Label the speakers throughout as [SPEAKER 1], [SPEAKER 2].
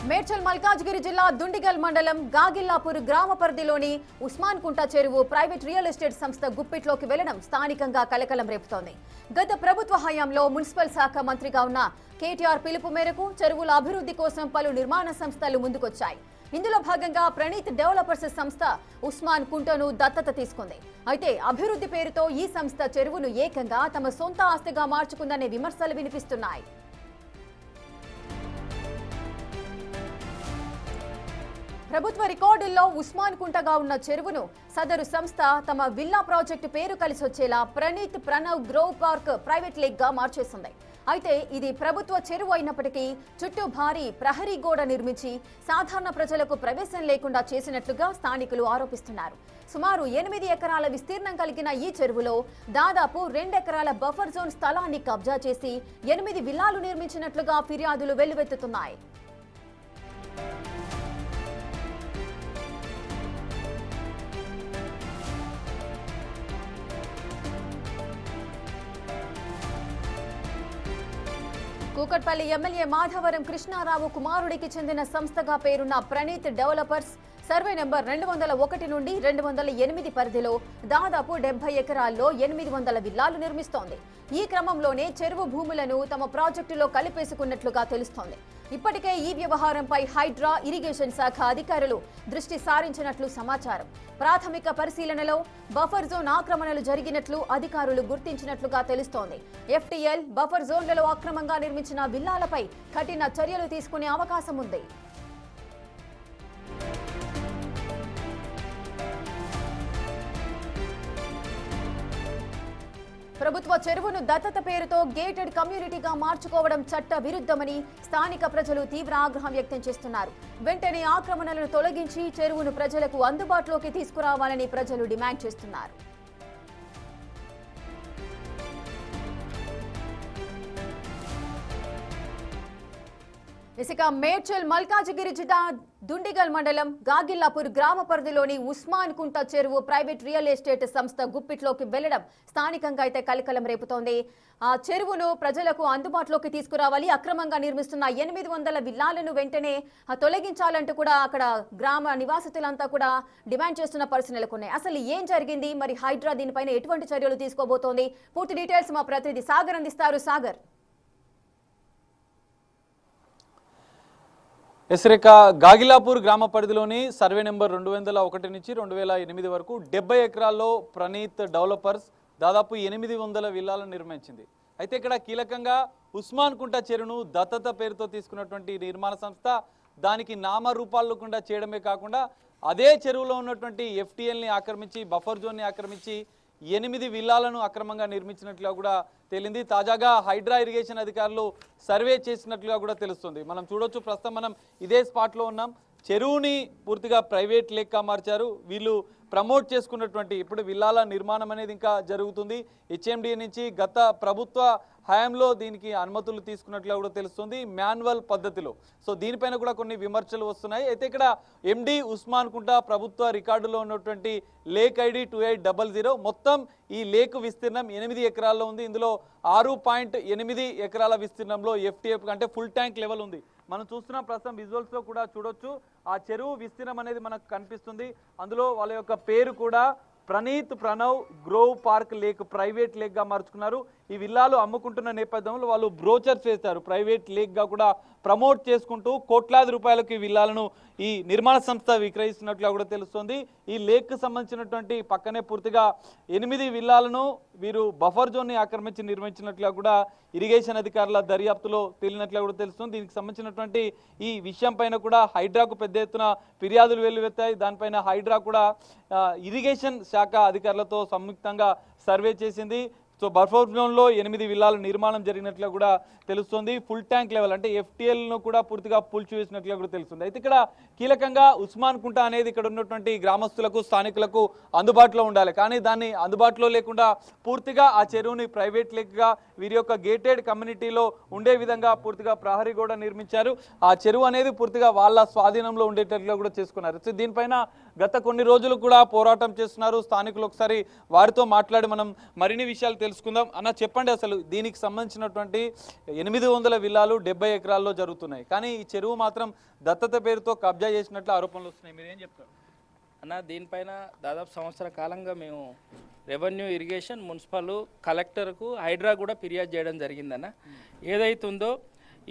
[SPEAKER 1] మేడ్చల్ మల్కాజ్గిరి జిల్లా దుండిగల్ మండలం గాగిల్లాపూర్ గ్రామ పరిధిలోని ఉస్మాన్ కుంట చెరువు ప్రైవేట్ రియల్ ఎస్టేట్ సంస్థ గుప్పిట్లోకి వెళ్లడం స్థానికంగా కలకలం రేపుతోంది. గత ప్రభుత్వ హయాంలో మున్సిపల్ శాఖ మంత్రిగా ఉన్న కేటీఆర్ పిలుపు మేరకు చెరువుల అభివృద్ధి కోసం పలు నిర్మాణ సంస్థలు ముందుకొచ్చాయి. ఇందులో భాగంగా ప్రణీత్ డెవలపర్స్ సంస్థ ఉస్మాన్ కుంటను దత్తత తీసుకుంది. అయితే అభివృద్ధి పేరుతో ఈ సంస్థ చెరువును ఏకంగా తమ సొంత ఆస్తిగా మార్చుకుందనే విమర్శలు వినిపిస్తున్నాయి. ప్రభుత్వ రికార్డుల్లో ఉస్మాన్ కుంటగా ఉన్న చెరువును సదరు సంస్థ తమ విల్లా ప్రాజెక్టు పేరు కలిసి వచ్చేలా Praneeth Pranav grove park private lake గా మార్చేసింది. అయితే ఇది ప్రభుత్వ చెరువు అయినప్పటికీ చుట్టూ భారీ ప్రహరీ గోడ నిర్మించి సాధారణ ప్రజలకు ప్రవేశం లేకుండా చేసినట్లుగా స్థానికులు ఆరోపిస్తున్నారు. సుమారు 8 ఎకరాల విస్తీర్ణం కలిగిన ఈ చెరువులో దాదాపు 2 ఎకరాల బఫర్ జోన్ స్థలాన్ని కబ్జా చేసి 8 విల్లాలు నిర్మించినట్లుగా ఫిర్యాదులు వెల్లువెత్తుతున్నాయి. కూకట్పల్లి ఎమ్మెల్యే మాధవరం కృష్ణారావు కుమారుడికి చెందిన సంస్థగా పేరున్న ప్రణీత్ డెవలపర్స్ సర్వే నెంబర్ 201 నుండి 208 పరిధిలో దాదాపు 70 ఎకరాల్లో 800 విల్లాలు నిర్మిస్తోంది. ఈ క్రమంలోనే చెరువు భూములను తమ ప్రాజెక్టులో కలిపేసుకున్నట్లుగా తెలుస్తోంది. ఇప్పటికే ఈ వ్యవహారంపై హైడ్రా, ఇరిగేషన్ శాఖ అధికారులు దృష్టి సారించినట్లు సమాచారం. ప్రాథమిక పరిశీలనలో బఫర్ జోన్ ఆక్రమణలు జరిగినట్లు అధికారులు గుర్తించినట్లుగా తెలుస్తోంది. ఎఫ్టీఎల్, బఫర్ జోన్లలో అక్రమంగా నిర్మించిన విల్లాలపై కఠిన చర్యలు తీసుకునే అవకాశం ఉంది. ప్రభుత్వ చెరువును దత్తత పేరుతో గేటెడ్ కమ్యూనిటీగా మార్చుకోవడం చట్ట విరుద్ధమని స్థానిక ప్రజలు తీవ్ర ఆగ్రహం వ్యక్తం చేస్తున్నారు. వెంటనే ఆక్రమణలను తొలగించి చెరువును ప్రజలకు అందుబాటులోకి తీసుకురావాలని ప్రజలు డిమాండ్ చేస్తున్నారు. ఇసుక మేడ్చల్ మల్కాజ్గిరి జిల్లా దుండిగల్ మండలం గాగిల్లాపూర్ గ్రామ పరిధిలోని ఉస్మాన్ కుంట చెరువు ప్రైవేట్ రియల్ ఎస్టేట్ సంస్థ గుప్పిట్లోకి వెళ్లడం స్థానికంగా అయితే కలకలం రేపుతోంది. ఆ చెరువును ప్రజలకు అందుబాటులోకి తీసుకురావాలి, అక్రమంగా నిర్మిస్తున్న 800 విల్లాలను వెంటనే తొలగించాలంటూ కూడా అక్కడ గ్రామ నివాసితులంతా కూడా డిమాండ్ చేస్తున్న పరిస్థితులు నెలకొన్నాయి. అసలు ఏం జరిగింది, మరి హైడ్రా దీనిపైన ఎటువంటి చర్యలు తీసుకోబోతోంది? పూర్తి డీటెయిల్స్ మా ప్రతినిధి సాగర్ అందిస్తారు. సాగర్.
[SPEAKER 2] ఎస్రేక గాగిలాపూర్ గ్రామ పరిధిలోని సర్వే నెంబర్ 201 నుంచి 2008 వరకు 70 ఎకరాల్లో ప్రణీత్ డెవలపర్స్ దాదాపు 800 విల్లాలను నిర్మించింది. అయితే ఇక్కడ కీలకంగా ఉస్మాన్ కుంట చెరువును దత్తత పేరుతో తీసుకున్నటువంటి నిర్మాణ సంస్థ దానికి నామరూపాలకుండా చేయడమే కాకుండా అదే చెరువులో ఉన్నటువంటి ఎఫ్టీఎల్ని ఆక్రమించి, బఫర్ జోన్ని ఆక్రమించి 8 విల్లాలను అక్రమంగా నిర్మించినట్లుగా కూడా తేలింది. తాజాగా హైడ్రా ఇరిగేషన్ అధికారులు సర్వే చేసినట్లుగా కూడా తెలుస్తుంది. మనం చూడొచ్చు, ప్రస్తుతం మనం ఇదే స్పాట్లో ఉన్నాం. చెరువుని పూర్తిగా ప్రైవేట్ లేక్గా మార్చారు. వీళ్ళు ప్రమోట్ చేసుకున్నటువంటి ఇప్పుడు విల్లాల నిర్మాణం అనేది ఇంకా జరుగుతుంది. హెచ్ఎండి నుంచి గత ప్రభుత్వ హయాంలో దీనికి అనుమతులు తీసుకున్నట్లుగా కూడా తెలుస్తుంది, మాన్యువల్ పద్ధతిలో. సో దీనిపైన కూడా కొన్ని విమర్శలు వస్తున్నాయి. అయితే ఇక్కడ ఎండి ఉస్మాన్ కుంట ప్రభుత్వ రికార్డులో ఉన్నటువంటి లేక్ ఐడి 2800 మొత్తం ఈ లేక్ విస్తీర్ణం 8 ఎకరాల్లో ఉంది. ఇందులో 6.8 ఎకరాల విస్తీర్ణంలో ఎఫ్టీఎఫ్ అంటే ఫుల్ ట్యాంక్ లెవెల్ ఉంది. మనం చూస్తున్నాం ప్రస్తుతం విజువల్స్ లో కూడా చూడొచ్చు. ఆ చెరువు విస్తీర్ణం అనేది మనకు కనిపిస్తుంది. అందులో వాళ్ళ యొక్క పేరు కూడా Praneeth Pranav grove park lake private lake గా మార్చుకున్నారు. ఈ విల్లాలు అమ్ముకుంటున్న నేపథ్యంలో వాళ్ళు బ్రోచర్స్ వేస్తారు, ప్రైవేట్ లేక్ గా కూడా ప్రమోట్ చేసుకుంటూ కోట్లాది రూపాయలకు ఈ విల్లాలను ఈ నిర్మాణ సంస్థ విక్రయిస్తున్నట్లుగా కూడా తెలుస్తుంది. ఈ లేక్ సంబంధించినటువంటి పక్కనే పూర్తిగా 8 విల్లాలను వీరు బఫర్ జోన్ ని ఆక్రమించి నిర్మించినట్లుగా కూడా ఇరిగేషన్ అధికారుల దర్యాప్తులో తేలినట్లుగా కూడా తెలుస్తుంది. దీనికి సంబంధించినటువంటి ఈ విషయం పైన కూడా హైడ్రాకు పెద్ద ఎత్తున ఫిర్యాదులు వెల్లువెత్తాయి. దానిపైన హైడ్రా కూడా ఇరిగేషన్ శాఖ అధికారులతో సంయుక్తంగా సర్వే చేసింది. సో బఫర్ జోన్లో 8 విల్లాల నిర్మాణం జరిగినట్లుగా కూడా తెలుస్తుంది. ఫుల్ ట్యాంక్ లెవెల్ అంటే ఎఫ్టీఎల్ను కూడా పూర్తిగా కూల్చివేసినట్లుగా కూడా తెలుస్తుంది. అయితే ఇక్కడ కీలకంగా ఉస్మాన్ కుంట అనేది ఇక్కడ ఉన్నటువంటి గ్రామస్తులకు, స్థానికులకు అందుబాటులో ఉండాలి. కానీ దాన్ని అందుబాటులో లేకుండా పూర్తిగా ఆ చెరువుని ప్రైవేట్ లేక్గా వీరి యొక్క గేటెడ్ కమ్యూనిటీలో ఉండే విధంగా పూర్తిగా ప్రహరీ కూడా నిర్మించారు. ఆ చెరువు అనేది పూర్తిగా వాళ్ళ స్వాధీనంలో ఉండేటట్లుగా కూడా చేసుకున్నారు. సో దీనిపైన గత కొన్ని రోజులు కూడా పోరాటం చేస్తున్నారు స్థానికులు. ఒకసారి వారితో మాట్లాడి మనం మరిన్ని విషయాలు తెలుసుకుందాం. అన్న చెప్పండి, అసలు దీనికి సంబంధించినటువంటి 800 విల్లాలు 70 ఎకరాల్లో జరుగుతున్నాయి, కానీ ఈ చెరువు మాత్రం దత్తత పేరుతో కబ్జా చేసినట్లు ఆరోపణలు వస్తున్నాయి. మీరు ఏం చెప్తారు
[SPEAKER 3] అన్న? దీనిపైన దాదాపు సంవత్సర కాలంగా మేము రెవెన్యూ, ఇరిగేషన్, మున్సిపల్, కలెక్టర్కు, హైడ్రా కూడా ఫిర్యాదు చేయడం జరిగిందన్న. ఏదైతుందో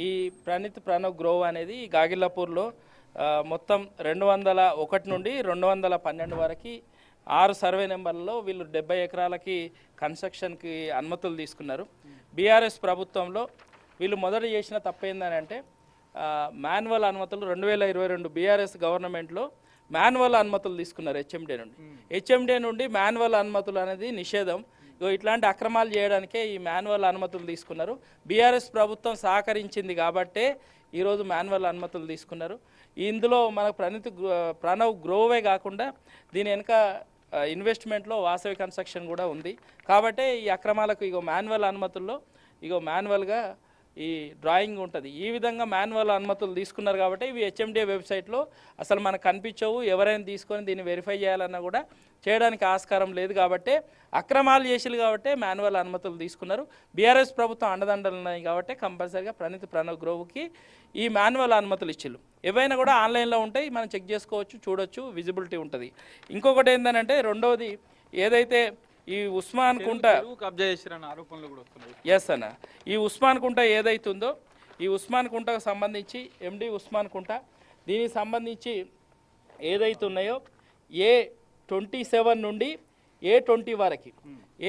[SPEAKER 3] ఈ ప్రణవ్ గ్రోవ్ అనేది ఈ గాగిల్లాపూర్లో మొత్తం 201 నుండి 212 వరకు 6 సర్వే నెంబర్లలో వీళ్ళు 70 ఎకరాలకి కన్స్ట్రక్షన్కి అనుమతులు తీసుకున్నారు. బీఆర్ఎస్ ప్రభుత్వంలో వీళ్ళు మొదట చేసిన తప్పేందని అంటే మాన్యువల్ అనుమతులు 2022 బీఆర్ఎస్ గవర్నమెంట్లో మాన్యువల్ అనుమతులు తీసుకున్నారు హెచ్ఎండే నుండి మాన్యువల్ అనుమతులు అనేది నిషేధం. ఇట్లాంటి అక్రమాలు చేయడానికే ఈ మాన్యువల్ అనుమతులు తీసుకున్నారు. బీఆర్ఎస్ ప్రభుత్వం సహకరించింది కాబట్టే ఈరోజు మాన్యువల్ అనుమతులు తీసుకున్నారు. ఇందులో మనకు ప్రణవ్ గ్రోవే కాకుండా దీని వెనుక ఇన్వెస్ట్మెంట్లో వాసవి కన్స్ట్రక్షన్ కూడా ఉంది. కాబట్టి ఈ అక్రమాలకు మాన్యువల్ అనుమతుల్లో మాన్యువల్గా ఈ డ్రాయింగ్ ఉంటుంది. ఈ విధంగా మాన్యువల్ అనుమతులు తీసుకున్నారు కాబట్టి ఇవి హెచ్ఎండిఏ వెబ్సైట్లో అసలు మనకు కనిపించవు. ఎవరైనా తీసుకొని దీన్ని వెరిఫై చేయాలన్నా కూడా చేయడానికి ఆస్కారం లేదు. కాబట్టి అక్రమాలు చేసిరు కాబట్టి మాన్యువల్ అనుమతులు తీసుకున్నారు. బీఆర్ఎస్ ప్రభుత్వం అండదండలు ఉన్నాయి కాబట్టి కంపల్సరీగా ప్రణవ్ గ్రోవ్కి ఈ మాన్యువల్ అనుమతులు ఇచ్చిళ్ళు. ఏవైనా కూడా ఆన్లైన్లో ఉంటాయి, మనం చెక్ చేసుకోవచ్చు, చూడొచ్చు, విజిబిలిటీ ఉంటుంది. ఇంకొకటి ఏంటంటే రెండవది ఏదైతే ఈ ఉస్మాన్ కుంట
[SPEAKER 2] కబ్జా చేసిరన్న ఆరోపణలు కూడా వస్తున్నాయి.
[SPEAKER 3] ఎస్ అన్న, ఈ ఉస్మాన్ కుంట ఏదైతుందో ఈ ఉస్మాన్ కుంటకు సంబంధించి ఎండి ఉస్మాన్ కుంట దీనికి సంబంధించి ఏదైతున్నాయో A27 నుండి A20 వరకు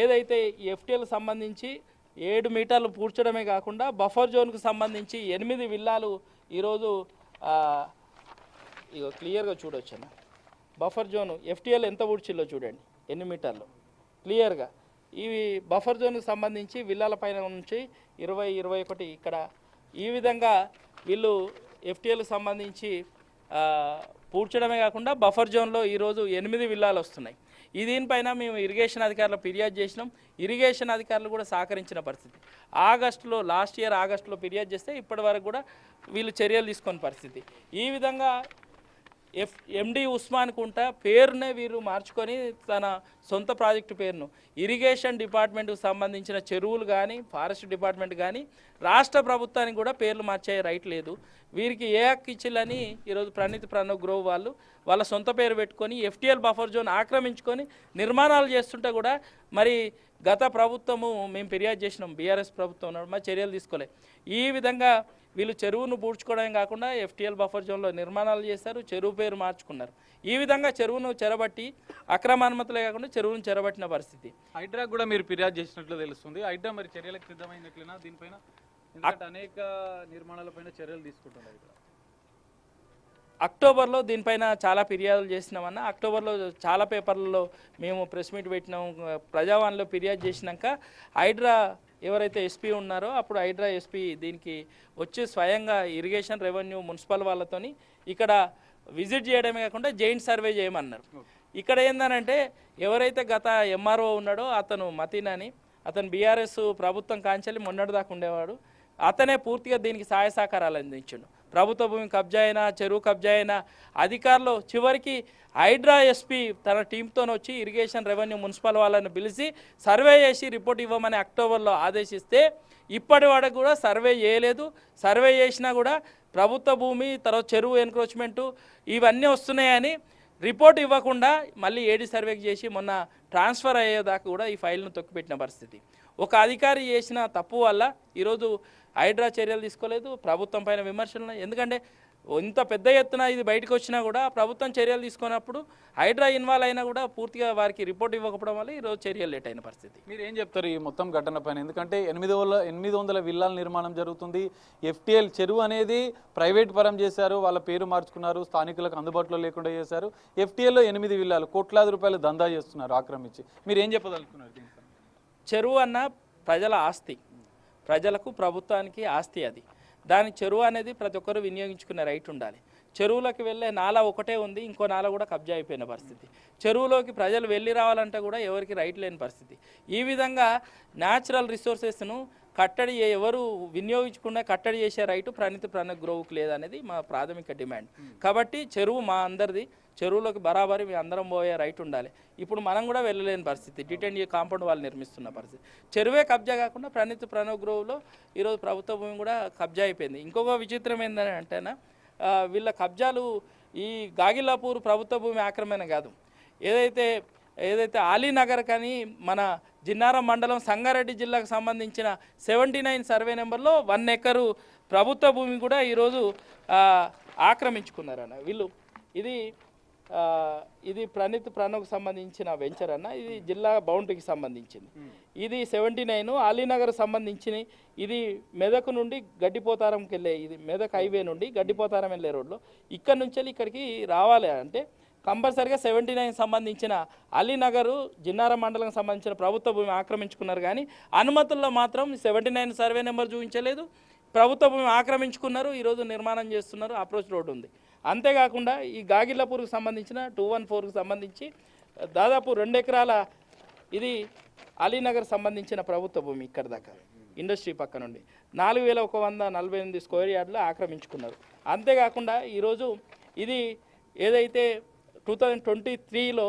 [SPEAKER 3] ఏదైతే ఎఫ్టీఎల్ సంబంధించి 7 మీటర్లు పూడ్చడమే కాకుండా బఫర్ జోన్కు సంబంధించి 8 విల్లాలు ఈరోజు క్లియర్గా చూడొచ్చు అన్న. బఫర్ జోను ఎఫ్టీఎల్ ఎంత పూడ్చిల్లో చూడండి, ఎన్ని మీటర్లు క్లియర్గా. ఇవి బఫర్ జోన్కి సంబంధించి విల్లాల పైన నుంచి 20, 21 ఇక్కడ ఈ విధంగా వీళ్ళు ఎఫ్టీఎల్కి సంబంధించి పూడ్చడమే కాకుండా బఫర్ జోన్లో ఈరోజు 8 విల్లాలు వస్తున్నాయి. దీనిపైన మేము ఇరిగేషన్ అధికారులు ఫిర్యాదు చేసినాం. ఇరిగేషన్ అధికారులు కూడా సహకరించిన పరిస్థితి. లాస్ట్ ఇయర్ ఆగస్టులో ఫిర్యాదు చేస్తే ఇప్పటి వరకు కూడా వీళ్ళు చర్యలు తీసుకునే పరిస్థితి. ఈ విధంగా ఎండి ఉస్మాన్ కుంట పేరునే వీరు మార్చుకొని తన సొంత ప్రాజెక్టు పేరును ఇరిగేషన్ డిపార్ట్మెంట్కు సంబంధించిన చెరువులు కానీ ఫారెస్ట్ డిపార్ట్మెంట్ కానీ రాష్ట్ర ప్రభుత్వానికి కూడా పేర్లు మార్చే రైట్ లేదు. వీరికి ఏ హక్కు ఇచ్చిల్లని ఈరోజు ప్రణవ్ గ్రోవ్ వాళ్ళ సొంత పేరు పెట్టుకొని ఎఫ్టీఎల్ బఫర్ జోన్ ఆక్రమించుకొని నిర్మాణాలు చేస్తుంటే కూడా మరి గత ప్రభుత్వము మేము ఫిర్యాదు చేసినాం, బీఆర్ఎస్ ప్రభుత్వం ఉన్నాడు, మరి చర్యలు తీసుకోలేదు. ఈ విధంగా వీళ్ళు చెరువును పూడ్చుకోవడమే కాకుండా ఎఫ్టీఎల్ బఫర్ జోన్లో నిర్మాణాలు చేశారు, చెరువు పేరు మార్చుకున్నారు. ఈ విధంగా చెరువును చెరబట్టి అక్రమ అనుమతులే కాకుండా చెరువును చెరబట్టిన పరిస్థితి.
[SPEAKER 2] హైడ్రా కూడా మీరు ఫిర్యాదు చేసినట్లు తెలుస్తుంది. హైడ్రా మరి చర్యలకు సిద్ధమైనట్లేనా దీనిపైన? ఎందుకంటే అనేక నిర్మాణాలపైన చర్యలు తీసుకుంటున్నారు.
[SPEAKER 3] అక్టోబర్లో దీనిపైన చాలా ఫిర్యాదులు చేసినామన్న. అక్టోబర్లో చాలా పేపర్లలో మేము ప్రెస్ మీట్ పెట్టినాం, ప్రజావాణిలో ఫిర్యాదు చేసినాక హైడ్రా ఎవరైతే ఎస్పీ ఉన్నారో అప్పుడు హైడ్రా ఎస్పీ దీనికి వచ్చి స్వయంగా ఇరిగేషన్, రెవెన్యూ, మున్సిపల్ వాళ్ళతోని ఇక్కడ విజిట్ చేయడమే కాకుండా జైంట్ సర్వే చేయమన్నారు. ఇక్కడ ఏందనంటే ఎవరైతే గత ఎంఆర్ఓ ఉన్నాడో అతను మతీన్ అని, అతను బీఆర్ఎస్ ప్రభుత్వం కాంచెల్లి మొన్నటిదాకా ఉండేవాడు. అతనే పూర్తిగా దీనికి సహాయ సహకారాలు అందించాడు. ప్రభుత్వ భూమి కబ్జా అయినా, చెరువు కబ్జా అయినా అధికారులు చివరికి హైడ్రా ఎస్పీ తన టీంతో వచ్చి ఇరిగేషన్, రెవెన్యూ, మున్సిపల్ వాళ్ళని పిలిచి సర్వే చేసి రిపోర్ట్ ఇవ్వమని అక్టోబర్లో ఆదేశిస్తే ఇప్పటి వరకు కూడా సర్వే చేయలేదు. సర్వే చేసినా కూడా ప్రభుత్వ భూమి, తర్వాత చెరువు ఎన్క్రోచ్మెంటు ఇవన్నీ వస్తున్నాయని రిపోర్ట్ ఇవ్వకుండా మళ్ళీ ఏడి సర్వేకి చేసి మొన్న ట్రాన్స్ఫర్ అయ్యేదాకా కూడా ఈ ఫైల్ను తొక్కిపెట్టిన పరిస్థితి. ఒక అధికారి చేసిన తప్పు వల్ల ఈరోజు హైడ్రా చర్యలు తీసుకోలేదు, ప్రభుత్వం పైన విమర్శలు. ఎందుకంటే ఇంత పెద్ద ఎత్తున ఇది బయటకు వచ్చినా కూడా ప్రభుత్వం చర్యలు తీసుకున్నప్పుడు హైడ్రా ఇన్వాల్వ్ అయినా కూడా పూర్తిగా వారికి రిపోర్ట్ ఇవ్వకపోవడం వల్ల ఈరోజు చర్యలు లేట్ అయిన పరిస్థితి.
[SPEAKER 2] మీరు ఏం చెప్తారు ఈ మొత్తం ఘటన పైన? ఎందుకంటే 800 విల్లాల నిర్మాణం జరుగుతుంది. ఎఫ్టీఎల్ చెరువు అనేది ప్రైవేట్ పరం చేశారు, వాళ్ళ పేరు మార్చుకున్నారు, స్థానికులకు అందుబాటులో లేకుండా చేశారు. ఎఫ్టీఎల్లో 8 విల్లాలు కోట్లాది రూపాయలు దందా చేస్తున్నారు ఆక్రమించి. మీరు ఏం చెప్పదలుచుకున్నారు దీనికి?
[SPEAKER 3] చెరువు అన్న ప్రజల ఆస్తి, ప్రజలకు ప్రభుత్వానికి ఆస్తి. అది దాని చెరువు అనేది ప్రతి ఒక్కరు వినియోగించుకునే రైట్ ఉండాలి. చెరువులోకి వెళ్ళే నాలా ఒకటే ఉంది, ఇంకో నాలా కూడా కబ్జా అయిపోయిన పరిస్థితి. చెరువులోకి ప్రజలు వెళ్ళి రావాలంటే కూడా ఎవరికి రైట్ లేని పరిస్థితి. ఈ విధంగా న్యాచురల్ రిసోర్సెస్ను కట్టడి ఎవరు వినియోగించకుండా కట్టడి చేసే రైటు ప్రణీత్ గ్రోవ్కి లేదనేది మా ప్రాథమిక డిమాండ్. కాబట్టి చెరువు మా అందరిది, చెరువులోకి బరాబరి మేము అందరం పోయే రైట్ ఉండాలి. ఇప్పుడు మనం కూడా వెళ్ళలేని పరిస్థితి, డిటెండ్ కాంపౌండ్ వాళ్ళు నిర్మిస్తున్న పరిస్థితి. చెరువే కబ్జా కాకుండా ప్రణీత్ గ్రోవ్లో ఈరోజు ప్రభుత్వ భూమి కూడా కబ్జా అయిపోయింది. ఇంకొక విచిత్రం ఏంటంటేనా, వీళ్ళ కబ్జాలు ఈ గాగిలాపూర్ ప్రభుత్వ భూమి ఆక్రమణ కాదు, ఏదైతే ఆలీనగర్ కానీ మన జిన్నారం మండలం సంగారెడ్డి జిల్లాకు సంబంధించిన 79 సర్వే నెంబర్లో 1 ఎకరు ప్రభుత్వ భూమి కూడా ఈరోజు ఆక్రమించుకున్నారన్న వీళ్ళు. ఇది ప్రణవ్కు సంబంధించిన వెంచర్ అన్న, ఇది జిల్లా బౌండరీకి సంబంధించింది. ఇది 79 ఆలీనగర్ సంబంధించిన, ఇది మెదక్ నుండి గడ్డిపోతారంకి వెళ్ళే, ఇది మెదక్ హైవే నుండి గడ్డిపోతారం వెళ్ళే రోడ్లో ఇక్కడ నుంచి ఇక్కడికి రావాలి అంటే కంపల్సరిగా 79 సంబంధించిన అలీనగర్ జిన్నారం మండలం సంబంధించిన ప్రభుత్వ భూమి ఆక్రమించుకున్నారు. కానీ అనుమతుల్లో మాత్రం 79 సర్వే నెంబర్ చూపించలేదు, ప్రభుత్వ భూమి ఆక్రమించుకున్నారు. ఈరోజు నిర్మాణం చేస్తున్నారు, అప్రోచ్ రోడ్ ఉంది. అంతేకాకుండా ఈ గాగిలాపూర్కి సంబంధించిన 214కి సంబంధించి దాదాపు 2 ఎకరాల ఇది అలీనగర్ సంబంధించిన ప్రభుత్వ భూమి ఇక్కడ దాకా ఇండస్ట్రీ పక్క నుండి 4148 స్క్వేర్ యార్డులు ఆక్రమించుకున్నారు. అంతేకాకుండా ఈరోజు ఇది ఏదైతే 2023లో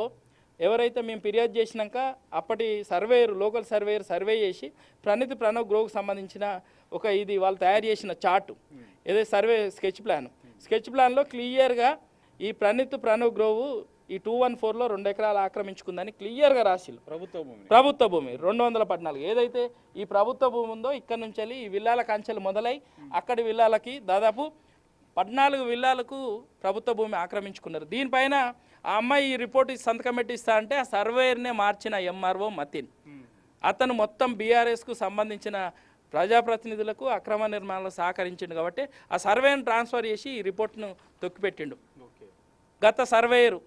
[SPEAKER 3] ఎవరైతే మేము ఫిర్యాదు చేసినాక అప్పటి సర్వేయర్, లోకల్ సర్వేయర్ సర్వే చేసి ప్రణవ్ గ్రోవ్కి సంబంధించిన ఇది వాళ్ళు తయారు చేసిన చార్టు, ఏదైతే సర్వే స్కెచ్ ప్లాన్లో క్లియర్గా ఈ ప్రణవ్ గ్రోవ్ ఈ 214లో 2 ఎకరాలు ఆక్రమించుకుందని క్లియర్గా రాసిల్లు. ప్రభుత్వ భూమి 214 ఏదైతే ఈ ప్రభుత్వ భూమి ఉందో ఇక్కడ నుంచి వెళ్ళి ఈ విల్లాల కంచెలు మొదలై అక్కడి విల్లాలకి దాదాపు 14 విల్లాలకు ప్రభుత్వ భూమి ఆక్రమించుకున్నారు. దీనిపైన ఆ అమ్మాయి ఈ రిపోర్ట్ సంతకం పెట్టిస్తా అంటే ఆ సర్వేయర్నే మార్చిన ఎంఆర్ఓ మతిన్, అతను మొత్తం బీఆర్ఎస్కు సంబంధించిన ప్రజాప్రతినిధులకు అక్రమ నిర్మాణాలు సహకరించిండు. కాబట్టి ఆ సర్వేను ట్రాన్స్ఫర్ చేసి ఈ రిపోర్ట్ను తొక్కిపెట్టిండు. గత సర్వేయరు,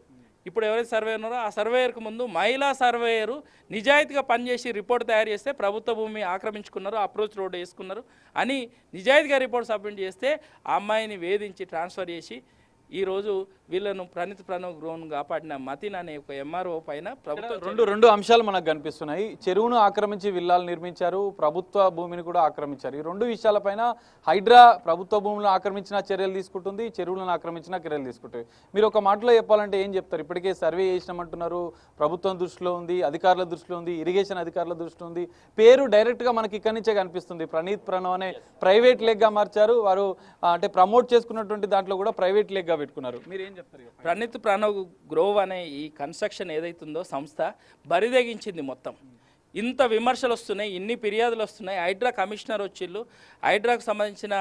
[SPEAKER 3] ఇప్పుడు ఎవరైతే సర్వేయర్ ఉన్నారో ఆ సర్వేయర్కు ముందు మహిళా సర్వేయరు నిజాయితీగా పనిచేసి రిపోర్ట్ తయారు చేస్తే ప్రభుత్వ భూమి ఆక్రమించుకున్నారు, అప్రోచ్ రోడ్ వేసుకున్నారు అని నిజాయితీగా రిపోర్ట్ సబ్మిట్ చేస్తే ఆ అమ్మాయిని వేధించి ట్రాన్స్ఫర్ చేసి ఈరోజు వీళ్ళను ప్రణవ్ గ్రోవ్ను కాపాడిన మతిన్ అనే ఒక ఎంఆర్ఓ పైన ప్రభుత్వం
[SPEAKER 2] రెండు అంశాలు మనకు కనిపిస్తున్నాయి. చెరువును ఆక్రమించి విల్లాలు నిర్మించారు, ప్రభుత్వ భూమిని కూడా ఆక్రమించారు. ఈ 2 విషయాలపైన హైడ్రా ప్రభుత్వ భూములను ఆక్రమించిన చర్యలు తీసుకుంటుంది, చెరువులను ఆక్రమించిన చర్యలు తీసుకుంటుంది. మీరు ఒక మాటలో చెప్పాలంటే ఏం చెప్తారు? ఇప్పటికే సర్వే చేసినామంటున్నారు, ప్రభుత్వం దృష్టిలో ఉంది, అధికారుల దృష్టిలో ఉంది, ఇరిగేషన్ అధికారుల దృష్టిలో ఉంది. పేరు డైరెక్ట్గా మనకి ఇక్కడి నుంచే కనిపిస్తుంది. ప్రణవ్ అనే ప్రైవేట్ లెగ్గా మార్చారు వారు, అంటే ప్రమోట్ చేసుకున్నటువంటి దాంట్లో కూడా ప్రైవేట్ లెగ్గా పెట్టుకున్నారు. మీరు ఏం చెప్తారు?
[SPEAKER 3] ప్రణవ్ గ్రోవ్ అనే ఈ కన్స్ట్రక్షన్ ఏదైతుందో సంస్థ బరిదెగించింది. మొత్తం ఇంత విమర్శలు వస్తున్నాయి, ఇన్ని ఫిర్యాదులు వస్తున్నాయి. హైడ్రా కమిషనర్ వచ్చిళ్ళు, హైడ్రాకు సంబంధించిన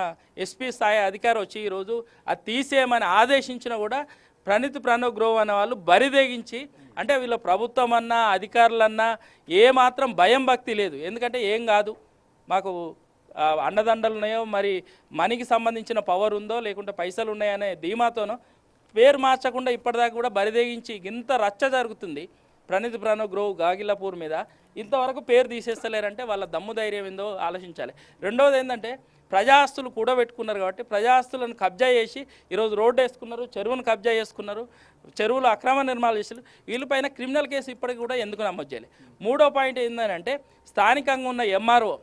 [SPEAKER 3] ఎస్పీ స్థాయి అధికారి వచ్చి ఈరోజు అది తీసేయమని ఆదేశించినా కూడా ప్రణవ్ గ్రోవ్ అనే వాళ్ళు బరిదెగించి, అంటే వీళ్ళ ప్రభుత్వం అన్నా అధికారులన్నా ఏమాత్రం భయం భక్తి లేదు. ఎందుకంటే ఏం కాదు, మాకు అండదండలు ఉన్నాయో, మరి మనీకి సంబంధించిన పవర్ ఉందో, లేకుంటే పైసలు ఉన్నాయనే ధీమాతోనో పేరు మార్చకుండా ఇప్పటిదాకా కూడా బరిదెగించి ఇంత రచ్చ జరుగుతుంది ప్రణవ్ గ్రోవ్ గాగిలాపూర్ మీద. ఇంతవరకు పేరు తీసేస్తలేరంటే వాళ్ళ దమ్ము ధైర్యం ఏందో ఆలోచించాలి. రెండవది ఏంటంటే ప్రజాస్తులు కూడా పెట్టుకున్నారు కాబట్టి ప్రజాస్తులను కబ్జా చేసి ఈరోజు రోడ్డు వేసుకున్నారు, చెరువును కబ్జా చేసుకున్నారు, చెరువులు అక్రమ నిర్మాణాలు చేశారు. వీళ్ళపైన క్రిమినల్ కేసు ఇప్పటికి కూడా ఎందుకు నమోదు చేయాలి? మూడో పాయింట్ ఏంటంటే స్థానికంగా ఉన్న ఎంఆర్ఓ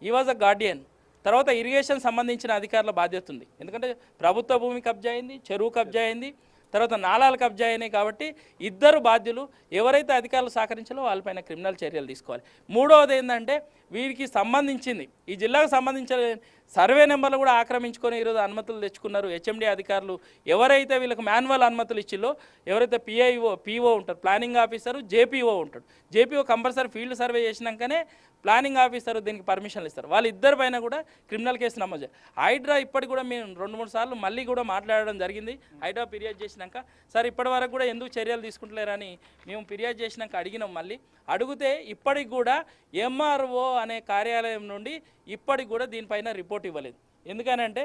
[SPEAKER 3] ఈ వాజ్ అ గార్డియన్, తర్వాత ఇరిగేషన్ సంబంధించిన అధికారుల బాధ్యత ఉంది. ఎందుకంటే ప్రభుత్వ భూమి కబ్జా అయింది, చెరువు కబ్జా అయింది, తర్వాత నాలాలు కబ్జా అయినాయి. కాబట్టి ఇద్దరు బాధ్యులు, ఎవరైతే అధికారులు సహకరించాలో వాళ్ళపైన క్రిమినల్ చర్యలు తీసుకోవాలి. మూడవది ఏంటంటే వీరికి సంబంధించింది ఈ జిల్లాకు సంబంధించిన సర్వే నెంబర్లు కూడా ఆక్రమించుకొని ఈరోజు అనుమతులు తెచ్చుకున్నారు. హెచ్ఎండి అధికారులు ఎవరైతే వీళ్ళకి మాన్యువల్ అనుమతులు ఇచ్చిల్లో, ఎవరైతే పీఓ ఉంటారు, ప్లానింగ్ ఆఫీసరు, జేపీఓ ఉంటాడు. జేపీఓ కంపల్సరీ ఫీల్డ్ సర్వే చేసినాకనే ప్లానింగ్ ఆఫీసర్ దీనికి పర్మిషన్లు ఇస్తారు. వాళ్ళిద్దరి పైన కూడా క్రిమినల్ కేసు నమోదు చేయాలి. హైడ్రా ఇప్పటికి కూడా మేము 2-3 సార్లు మళ్ళీ కూడా మాట్లాడడం జరిగింది. హైడ్రా ఫిర్యాదు చేసినాక సార్ ఇప్పటి వరకు కూడా ఎందుకు చర్యలు తీసుకుంటలేరని మేము ఫిర్యాదు చేసినాక అడిగినాం. మళ్ళీ అడిగితే ఇప్పటికి కూడా ఎంఆర్ఓ అనే కార్యాలయం నుండి ఇప్పటికి కూడా దీనిపైన రిపోర్ట్ ఇవ్వలేదు. ఎందుకనంటే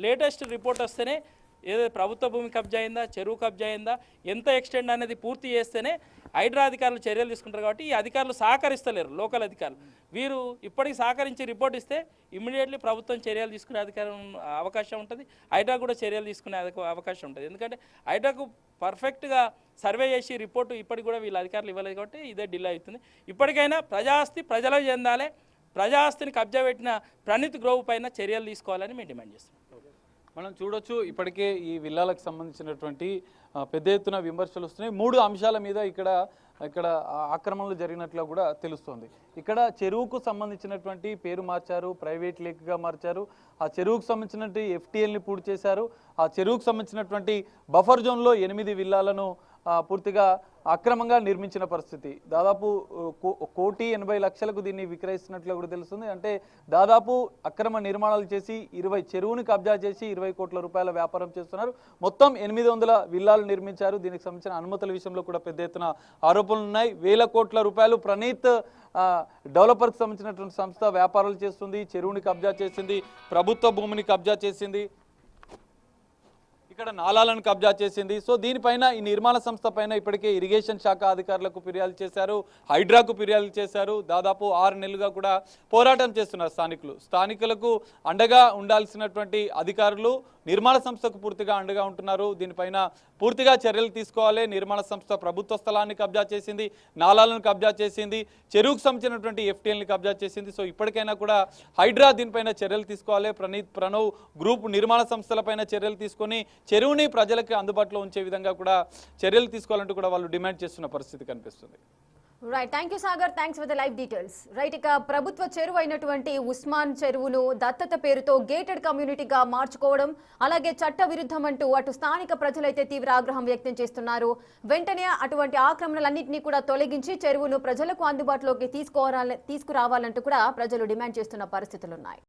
[SPEAKER 3] లేటెస్ట్ రిపోర్ట్ వస్తేనే ఏదో ప్రభుత్వ భూమి కబ్జా అయిందా, చెరువు కబ్జా అయిందా, ఎంత ఎక్స్టెండ్ అనేది పూర్తి చేస్తేనే హైడ్రా అధికారులు చర్యలు తీసుకుంటారు. కాబట్టి ఈ అధికారులు సహకరిస్తలేరు, లోకల్ అధికారులు. వీరు ఇప్పటికి సహకరించి రిపోర్ట్ ఇస్తే ఇమ్మీడియట్లీ ప్రభుత్వం చర్యలు తీసుకునే అవకాశం ఉంటుంది, హైడ్రా కూడా చర్యలు తీసుకునే అవకాశం ఉంటుంది. ఎందుకంటే హైడ్రాకు పర్ఫెక్ట్గా సర్వే చేసి రిపోర్టు ఇప్పటికి కూడా వీళ్ళ అధికారులు ఇవ్వలేదు కాబట్టి ఇదే డిలే అవుతుంది. ఇప్పటికైనా ప్రజాస్తి ప్రజలకు చెందాలి, ప్రజాస్తిని కబ్జా పెట్టిన ప్రణీత్ గ్రోవ్ పైన చర్యలు తీసుకోవాలని మేము డిమాండ్ చేస్తున్నాం.
[SPEAKER 2] మనం చూడొచ్చు ఇప్పటికే ఈ విల్లాలకు సంబంధించినటువంటి పెద్ద ఎత్తున విమర్శలు వస్తున్నాయి. 3 అంశాల మీద ఇక్కడ ఆక్రమణలు జరిగినట్లు కూడా తెలుస్తోంది. ఇక్కడ చెరువుకు సంబంధించినటువంటి పేరు మార్చారు, ప్రైవేట్ లేక్గా మార్చారు. ఆ చెరువుకు సంబంధించినటువంటి FTLని పూర్తి చేశారు. ఆ చెరువుకు సంబంధించినటువంటి బఫర్ జోన్లో 8 విల్లాలను పూర్తిగా అక్రమంగా నిర్మించిన పరిస్థితి. దాదాపు 1,80,00,000కు దీన్ని విక్రయిస్తున్నట్లు కూడా తెలుస్తుంది. అంటే దాదాపు అక్రమ నిర్మాణాలు చేసి 20 చెరువుని కబ్జా చేసి 20 కోట్ల రూపాయల వ్యాపారం చేస్తున్నారు. మొత్తం 800 విల్లాలు నిర్మించారు. దీనికి సంబంధించిన అనుమతుల విషయంలో కూడా పెద్ద ఎత్తున ఆరోపణలు ఉన్నాయి. వేల కోట్ల రూపాయలు ప్రణీత్ డెవలపర్కి సంబంధించినటువంటి సంస్థ వ్యాపారాలు చేస్తుంది. చెరువుని కబ్జా చేసింది, ప్రభుత్వ భూమిని కబ్జా చేసింది, ఇక్కడ నాలాలను కబ్జా చేసింది. సో దీనిపైన ఈ నిర్మాణ సంస్థ పైన ఇప్పటికే ఇరిగేషన్ శాఖ అధికారులకు ఫిర్యాదు చేశారు, హైడ్రాకు ఫిర్యాదు చేశారు. దాదాపు 6 నెలలుగా కూడా పోరాటం చేస్తున్నారు స్థానికులకు అండగా ఉండాల్సినటువంటి అధికారులు నిర్మాణ సంస్థకు పూర్తిగా అండగా ఉంటున్నారు. దీనిపైన పూర్తిగా చర్యలు తీసుకోవాలి. నిర్మాణ సంస్థ ప్రభుత్వ స్థలాన్ని కబ్జా చేసింది, నాలాలను కబ్జా చేసింది, చెరువుకు సంబంధించినటువంటి FTLని కబ్జా చేసింది. సో ఇప్పటికైనా కూడా హైడ్రా దీనిపైన చర్యలు తీసుకోవాలి. ప్రణవ్ గ్రూప్ నిర్మాణ సంస్థలపైన చర్యలు తీసుకొని చెరువుని ప్రజలకు అందుబాటులో ఉంచే విధంగా కూడా చర్యలు తీసుకోవాలంటూ కూడా వాళ్ళు డిమాండ్ చేస్తున్న పరిస్థితి కనిపిస్తుంది.
[SPEAKER 1] Right, thank you Sagar, thanks for the live details. Right, ఇక ప్రభుత్వ చెరువు అయినటువంటి ఉస్మాన్ చెరువును దత్తత పేరుతో గేటెడ్ కమ్యూనిటీగా మార్చుకోవడం, అలాగే చట్ట విరుద్ధం అంటూ అటు స్థానిక ప్రజలైతే తీవ్ర ఆగ్రహం వ్యక్తం చేస్తున్నారు. వెంటనే అటువంటి ఆక్రమణలన్నింటినీ కూడా తొలగించి చెరువును ప్రజలకు అందుబాటులోకి తీసుకురావాలంటూ కూడా ప్రజలు డిమాండ్ చేస్తున్న పరిస్థితులున్నాయి.